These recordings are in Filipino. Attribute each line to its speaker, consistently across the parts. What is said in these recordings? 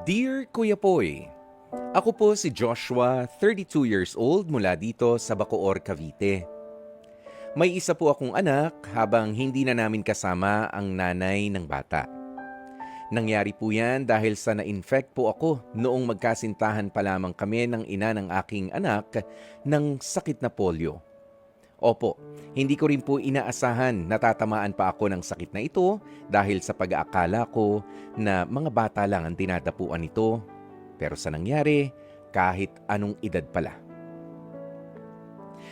Speaker 1: Dear Kuya Poy, ako po si Joshua, 32 years old mula dito sa Bacoor, Cavite. May isa po akong anak habang hindi na namin kasama ang nanay ng bata. Nangyari po yan dahil sa na-infect po ako noong magkasintahan pa lamang kami ng ina ng aking anak ng sakit na polio. Opo, hindi ko rin po inaasahan na tatamaan pa ako ng sakit na ito dahil sa pag-aakala ko na mga bata lang ang dinadapuan nito. Pero sa nangyari, kahit anong edad pala.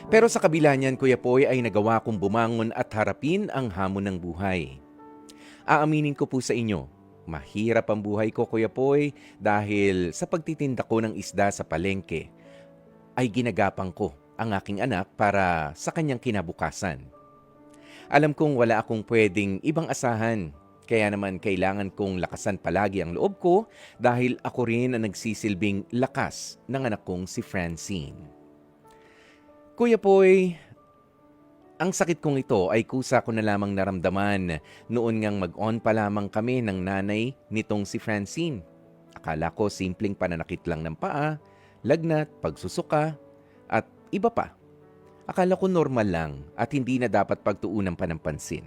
Speaker 1: Pero sa kabila niyan, Kuya Poy, ay nagawa kong bumangon at harapin ang hamon ng buhay. Aaminin ko po sa inyo, mahirap ang buhay ko, Kuya Poy, dahil sa pagtitinda ko ng isda sa palengke, ay ginagapang ko ang aking anak para sa kanyang kinabukasan. Alam kong wala akong pwedeng ibang asahan, kaya naman kailangan kong lakasan palagi ang loob ko dahil ako rin ang nagsisilbing lakas ng anak kong si Francine. Kuya Poy, ang sakit kong ito ay kusa ko na lamang naramdaman noon ngang mag-on pa lamang kami ng nanay nitong si Francine. Akala ko simpleng pananakit lang ng paa, lagnat, pagsusuka, at iba pa. Akala ko normal lang at hindi na dapat pagtuunan pa ng pansin.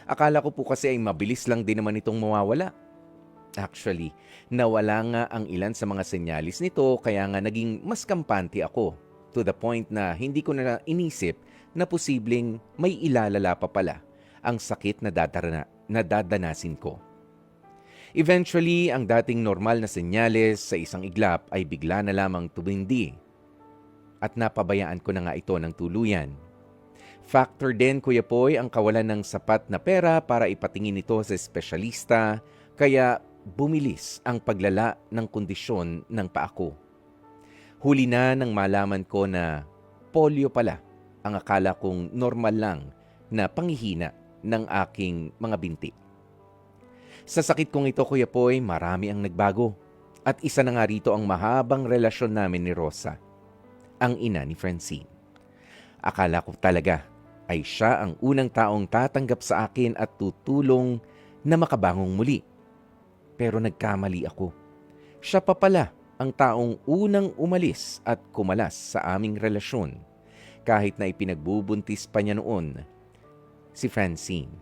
Speaker 1: Akala ko po kasi ay mabilis lang din naman itong mawawala. Actually, nawala nga ang ilan sa mga senyalis nito kaya nga naging mas kampante ako to the point na hindi ko na inisip na posibleng may ilalala pa pala ang sakit na dadanasin ko. Eventually, ang dating normal na senyales sa isang iglap ay bigla na lamang tumindi at napabayaan ko na nga ito ng tuluyan. Factor din, Kuya Poy, ang kawalan ng sapat na pera para ipatingin ito sa espesyalista, kaya bumilis ang paglala ng kondisyon ng paa ko. Huli na nang malaman ko na polio pala ang akala kong normal lang na panghihina ng aking mga binti. Sa sakit kong ito, Kuya Poy, marami ang nagbago. At isa na nga rito ang mahabang relasyon namin ni Rosa, ang ina ni Francine. Akala ko talaga ay siya ang unang taong tatanggap sa akin at tutulong na makabangong muli. Pero nagkamali ako. Siya pa pala ang taong unang umalis at kumalas sa aming relasyon kahit na ipinagbubuntis pa niya noon. Si Francine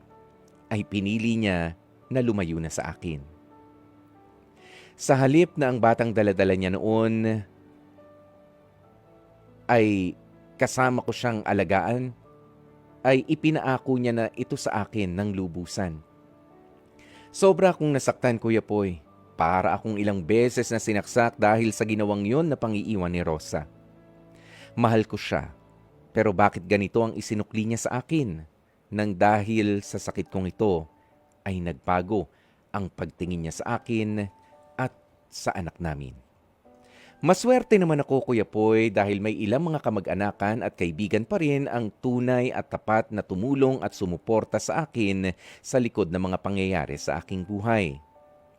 Speaker 1: ay pinili niya na lumayo na sa akin. Sa halip na ang batang daladala niya noon ay kasama ko siyang alagaan, ay ipinaako niya na ito sa akin ng lubusan. Sobra akong nasaktan, Kuya Poy. Para akong ilang beses na sinaksak dahil sa ginawang yon na pangiiwan ni Rosa. Mahal ko siya, pero bakit ganito ang isinukli niya sa akin? Nang dahil sa sakit kong ito, ay nagbago ang pagtingin niya sa akin at sa anak namin. Maswerte naman ako, Kuya Poy, dahil may ilang mga kamag-anakan at kaibigan pa rin ang tunay at tapat na tumulong at sumuporta sa akin sa likod ng mga pangyayari sa aking buhay.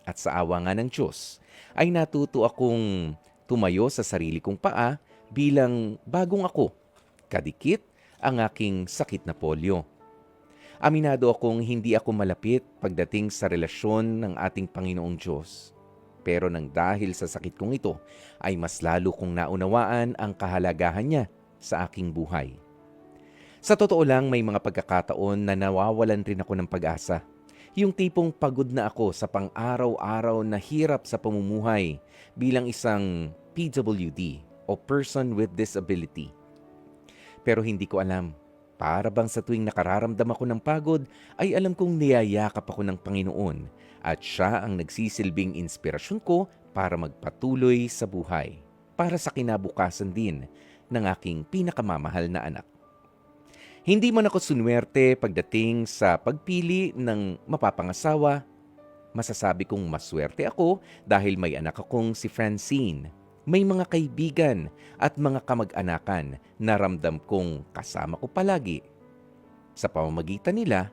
Speaker 1: At sa awa nga ng Diyos, ay natuto akong tumayo sa sarili kong paa bilang bagong ako. Kadikit ang aking sakit na polio. Aminado akong hindi ako malapit pagdating sa relasyon ng ating Panginoong Diyos. Pero nang dahil sa sakit kong ito, ay mas lalo kong naunawaan ang kahalagahan niya sa aking buhay. Sa totoo lang, may mga pagkakataon na nawawalan rin ako ng pag-asa. Yung tipong pagod na ako sa pang-araw-araw na hirap sa pamumuhay bilang isang PWD o Person with Disability. Pero hindi ko alam, para bang sa tuwing nakararamdam ako ng pagod, ay alam kong niyayakap ako ng Panginoon at siya ang nagsisilbing inspirasyon ko para magpatuloy sa buhay, para sa kinabukasan din ng aking pinakamamahal na anak. Hindi man ako sunwerte pagdating sa pagpili ng mapapangasawa, masasabi kong maswerte ako dahil may anak akong si Francine. May mga kaibigan at mga kamag-anakan na ramdam kong kasama ko palagi. Sa pamamagitan nila,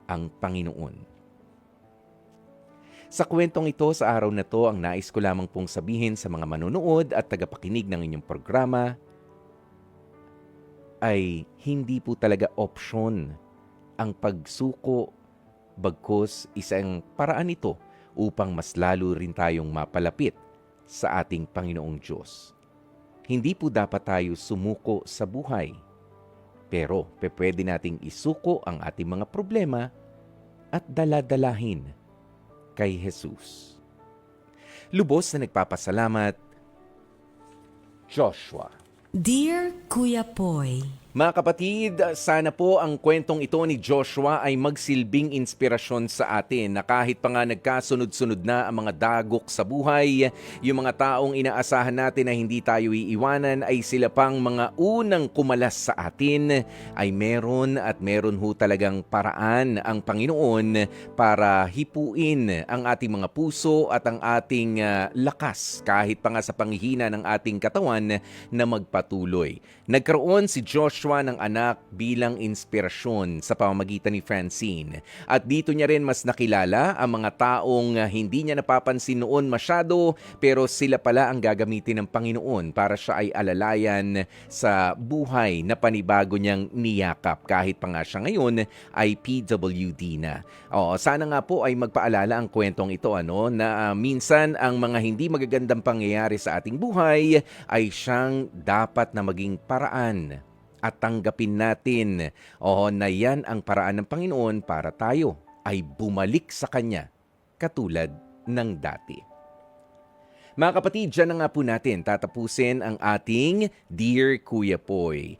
Speaker 1: ang Panginoon. Sa kwentong ito, sa araw na to, ang nais ko lamang pong sabihin sa mga manonood at tagapakinig ng inyong programa ay hindi po talaga opsyon ang pagsuko, bagkus isang paraan ito upang mas lalo rin tayong mapalapit sa ating Panginoong Diyos. Hindi po dapat tayo sumuko sa buhay, pero pwede nating isuko ang ating mga problema at daladalahin kay Jesus. Lubos na nagpapasalamat, Joshua.
Speaker 2: Dear Kuya Poy,
Speaker 1: Mga kapatid, sana po ang kwentong ito ni Joshua ay magsilbing inspirasyon sa atin na kahit pa nga nagkasunod-sunod na ang mga dagok sa buhay, yung mga taong inaasahan natin na hindi tayo iiwanan ay sila pang mga unang kumalas sa atin, ay meron at meron ho talagang paraan ang Panginoon para hipuin ang ating mga puso at ang ating lakas kahit pa nga sa panghihina ng ating katawan na magpatuloy. Nagkaroon si Joshua ng anak bilang inspirasyon sa pamamagitan ni Francine. At dito niya rin mas nakilala ang mga taong hindi niya napapansin noon masyado, pero sila pala ang gagamitin ng Panginoon para siya ay alalayan sa buhay na panibago niyang niyakap kahit pa nga siya ngayon ay PWD na. Sana nga po ay magpaalala ang kwentong ito na minsan ang mga hindi magagandang pangyayari sa ating buhay ay siyang dapat na maging paraan at tanggapin natin na yan ang paraan ng Panginoon para tayo ay bumalik sa Kanya katulad ng dati. Mga kapatid, dyan na nga po natin tatapusin ang ating Dear Kuya Poy.